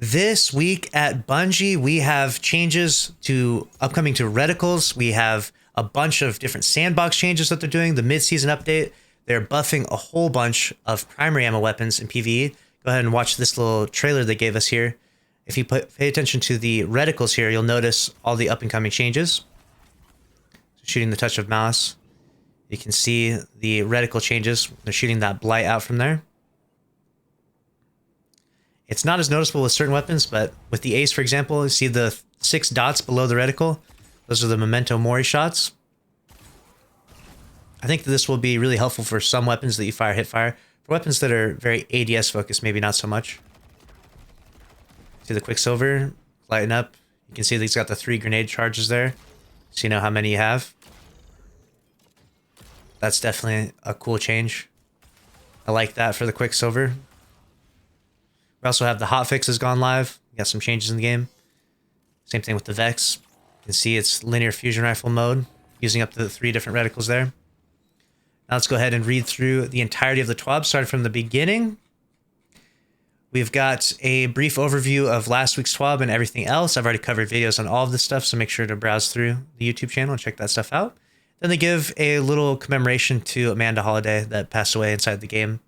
This week at Bungie, we have changes to upcoming to reticles. We have a bunch of different sandbox changes that they're doing. The mid-season update, they're buffing a whole bunch of primary ammo weapons in PvE. Go ahead and watch this little trailer they gave us here. If you pay attention to the reticles here, you'll notice all the up-and-coming changes. Shooting the touch of mouse, you can see the reticle changes. They're shooting that blight out from there. It's not as noticeable with certain weapons, but with the Ace, for example, you see the 6 dots below the reticle. Those are the Memento Mori shots. I think that this will be really helpful for some weapons that you fire hipfire. For weapons that are very ADS focused, maybe not so much. See the Quicksilver lighten up. You can see that he's got the 3 grenade charges there, so you know how many you have. That's definitely a cool change. I like that for the Quicksilver. We also have the hotfix has gone live. We got some changes in the game. Same thing with the Vex. You can see it's linear fusion rifle mode, using up to the 3 different reticles there. Now let's go ahead and read through the entirety of the Twab, starting from the beginning. We've got a brief overview of last week's Twab and everything else. I've already covered videos on all of this stuff, so make sure to browse through the YouTube channel and check that stuff out. Then they give a little commemoration to Amanda Holiday that passed away inside the game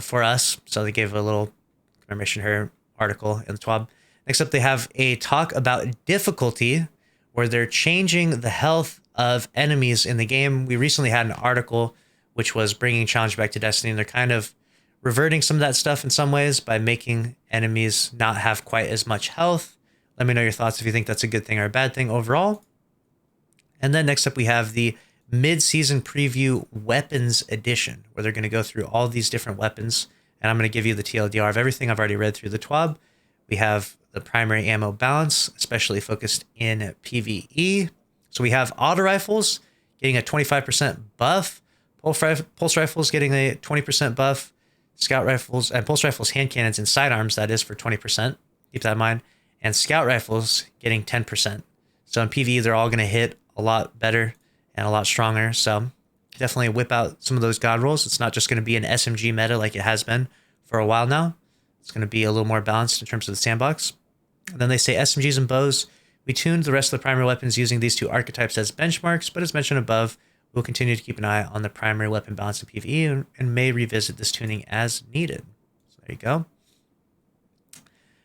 for us. So they gave a little commemoration to her article in the Twab. Next up, they have a talk about difficulty where they're changing the health of enemies in the game. We recently had an article which was bringing challenge back to Destiny, and they're kind of reverting some of that stuff in some ways by making enemies not have quite as much health. Let me know your thoughts if you think that's a good thing or a bad thing overall. And then next up, we have the mid-season preview weapons edition, where they're going to go through all these different weapons. And I'm going to give you the TLDR of everything I've already read through the Twab. We have the primary ammo balance, especially focused in PvE. So we have auto rifles getting a 25% buff, pulse rifles getting a 20% buff, scout rifles and pulse rifles, hand cannons, and sidearms, that is for 20%. Keep that in mind. And scout rifles getting 10%. So in PvE, they're all going to hit a lot better and a lot stronger. So definitely whip out some of those god rolls. It's not just going to be an SMG meta like it has been for a while now. It's going to be a little more balanced in terms of the sandbox. And then they say SMGs and bows. We tuned the rest of the primary weapons using these 2 archetypes as benchmarks, but as mentioned above, we'll continue to keep an eye on the primary weapon balance in PvE and may revisit this tuning as needed. So there you go.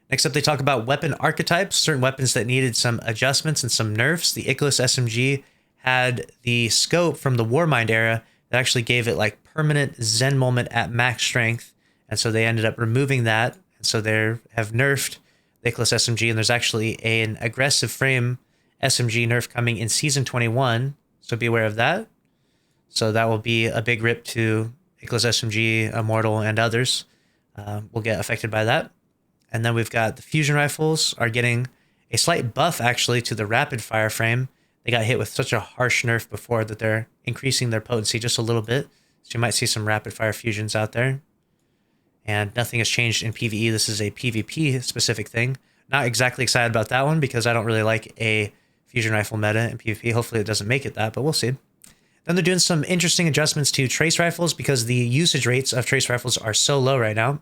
Next up, they talk about weapon archetypes, certain weapons that needed some adjustments and some nerfs. The Icarus SMG had the scope from the Warmind era that actually gave it like permanent Zen moment at max strength. And so they ended up removing that. And so they have nerfed the Icarus SMG. And there's actually an aggressive frame SMG nerf coming in Season 21. So be aware of that. So that will be a big rip to Icarus SMG, Immortal, and others. Will get affected by that. And then we've got the fusion rifles are getting a slight buff actually to the rapid fire frame. They got hit with such a harsh nerf before that they're increasing their potency just a little bit. So you might see some rapid fire fusions out there. And nothing has changed in PvE. This is a PvP specific thing. Not exactly excited about that one because I don't really like a fusion rifle meta in PvP. Hopefully it doesn't make it that, but we'll see. Then they're doing some interesting adjustments to trace rifles because the usage rates of trace rifles are so low right now.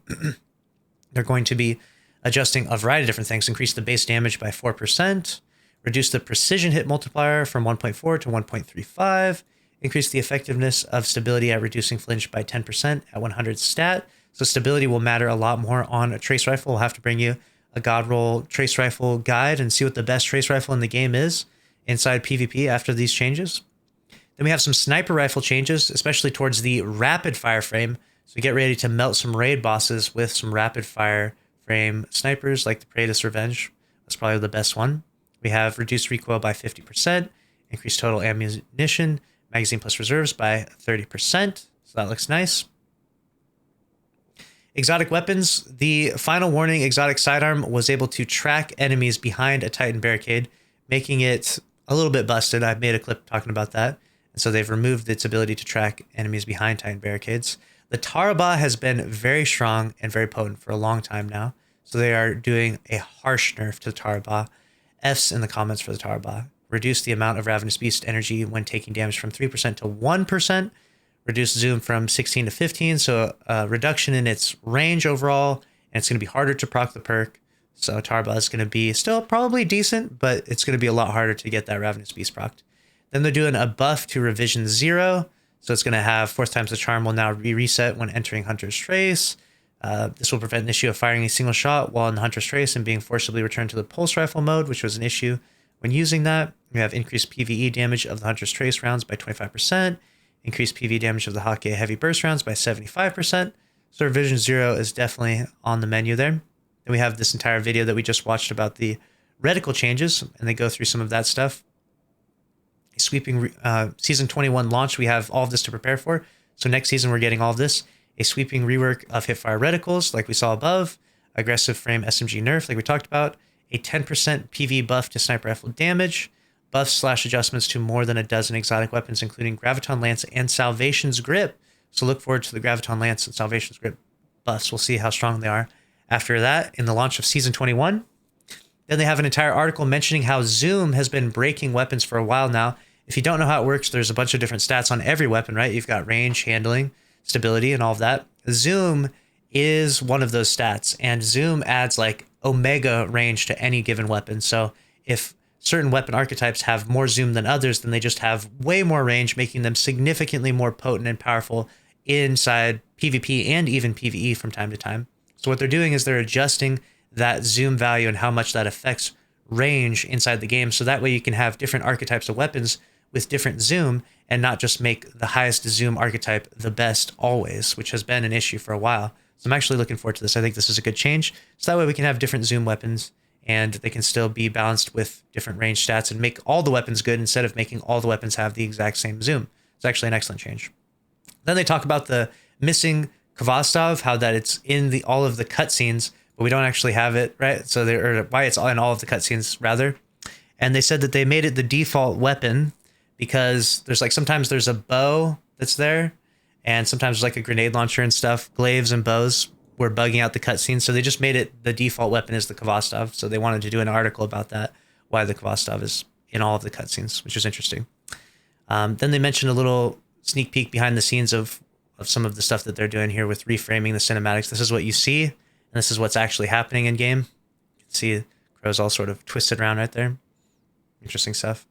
They're going to be adjusting a variety of different things. Increase the base damage by 4%. Reduce the precision hit multiplier from 1.4 to 1.35. Increase the effectiveness of stability at reducing flinch by 10% at 100 stat. So stability will matter a lot more on a trace rifle. We'll have to bring you a godroll trace rifle guide and see what the best trace rifle in the game is inside PvP after these changes. Then we have some sniper rifle changes, especially towards the rapid fire frame. So get ready to melt some raid bosses with some rapid fire frame snipers like the Praetus Revenge. That's probably the best one. We have reduced recoil by 50%, increased total ammunition, magazine plus reserves by 30%. So that looks nice. Exotic weapons. The final warning exotic sidearm was able to track enemies behind a Titan barricade, making it a little bit busted. I've made a clip talking about that. And so they've removed its ability to track enemies behind Titan barricades. The Taraba has been very strong and very potent for a long time now. So they are doing a harsh nerf to the Taraba. F's in the comments for the Taraba. Reduce the amount of Ravenous Beast energy when taking damage from 3% to 1%. Reduce zoom from 16 to 15. So a reduction in its range overall. And it's going to be harder to proc the perk. So Tarba is going to be still probably decent, but it's going to be a lot harder to get that Ravenous Beast procced. Then they're doing a buff to Revision 0. So it's going to have 4 times the charm will now be reset when entering Hunter's Trace. This will prevent an issue of firing a single shot while in the Hunter's Trace and being forcibly returned to the Pulse Rifle mode, which was an issue when using that. We have increased PvE damage of the Hunter's Trace rounds by 25%, increased PvE damage of the Hawkeye Heavy Burst rounds by 75%. So Revision 0 is definitely on the menu there. Then we have this entire video that we just watched about the reticle changes, and they go through some of that stuff. A sweeping Season 21 launch, we have all of this to prepare for. So next season, we're getting all of this. A sweeping rework of hipfire reticles, like we saw above. Aggressive frame SMG nerf, like we talked about. A 10% PV buff to sniper rifle damage. Buffs/adjustments to more than a dozen exotic weapons, including Graviton Lance and Salvation's Grip. So look forward to the Graviton Lance and Salvation's Grip buffs. We'll see how strong they are after that in the launch of Season 21. Then they have an entire article mentioning how Zoom has been breaking weapons for a while now. If you don't know how it works, there's a bunch of different stats on every weapon, right? You've got range, handling, stability, and all of that. Zoom is one of those stats, and Zoom adds like omega range to any given weapon. So if certain weapon archetypes have more Zoom than others, then they just have way more range, making them significantly more potent and powerful inside PvP and even PvE from time to time. So what they're doing is they're adjusting that Zoom value and how much that affects range inside the game. So that way you can have different archetypes of weapons with different Zoom and not just make the highest Zoom archetype the best always, which has been an issue for a while. So I'm actually looking forward to this. I think this is a good change. So that way we can have different Zoom weapons and they can still be balanced with different range stats and make all the weapons good instead of making all the weapons have the exact same Zoom. It's actually an excellent change. Then they talk about the missing Kvastov, how that it's in all of the cutscenes, but we don't actually have it, right? So why it's in all of the cutscenes rather. And they said that they made it the default weapon because there's like sometimes there's a bow that's there, and sometimes there's like a grenade launcher and stuff. Glaives and bows were bugging out the cutscenes, so they just made it the default weapon is the Kvastov. So they wanted to do an article about that, why the Kvastov is in all of the cutscenes, which is interesting. Then they mentioned a little sneak peek behind the scenes of some of the stuff that they're doing here with reframing the cinematics. This is what you see, and this is what's actually happening in game. You can see Crow's all sort of twisted around right there. Interesting stuff.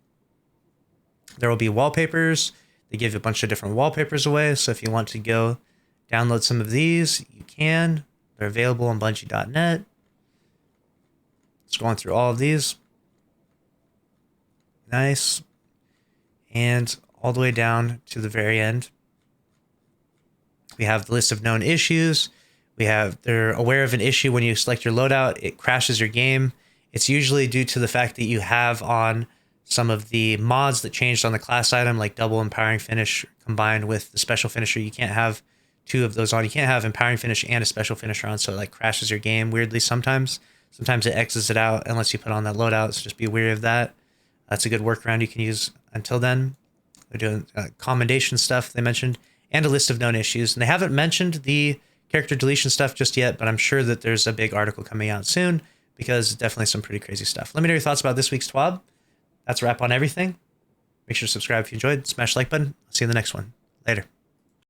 There will be wallpapers. They give a bunch of different wallpapers away, so if you want to go download some of these, you can. They're available on Bungie.net. Just going through all of these. Nice. And all the way down to the very end, we have the list of known issues. They're aware of an issue when you select your loadout, it crashes your game. It's usually due to the fact that you have on some of the mods that changed on the class item, like double empowering finish combined with the special finisher. You can't have 2 of those on. You can't have empowering finish and a special finisher on, so it like crashes your game weirdly sometimes. Sometimes it X's it out unless you put on that loadout, so just be wary of that. That's a good workaround you can use until then. They're doing commendation stuff they mentioned, and a list of known issues. And they haven't mentioned the character deletion stuff just yet, but I'm sure that there's a big article coming out soon because definitely some pretty crazy stuff. Let me know your thoughts about this week's Twab. That's a wrap on everything. Make sure to subscribe if you enjoyed. Smash the like button. I'll see you in the next one. Later.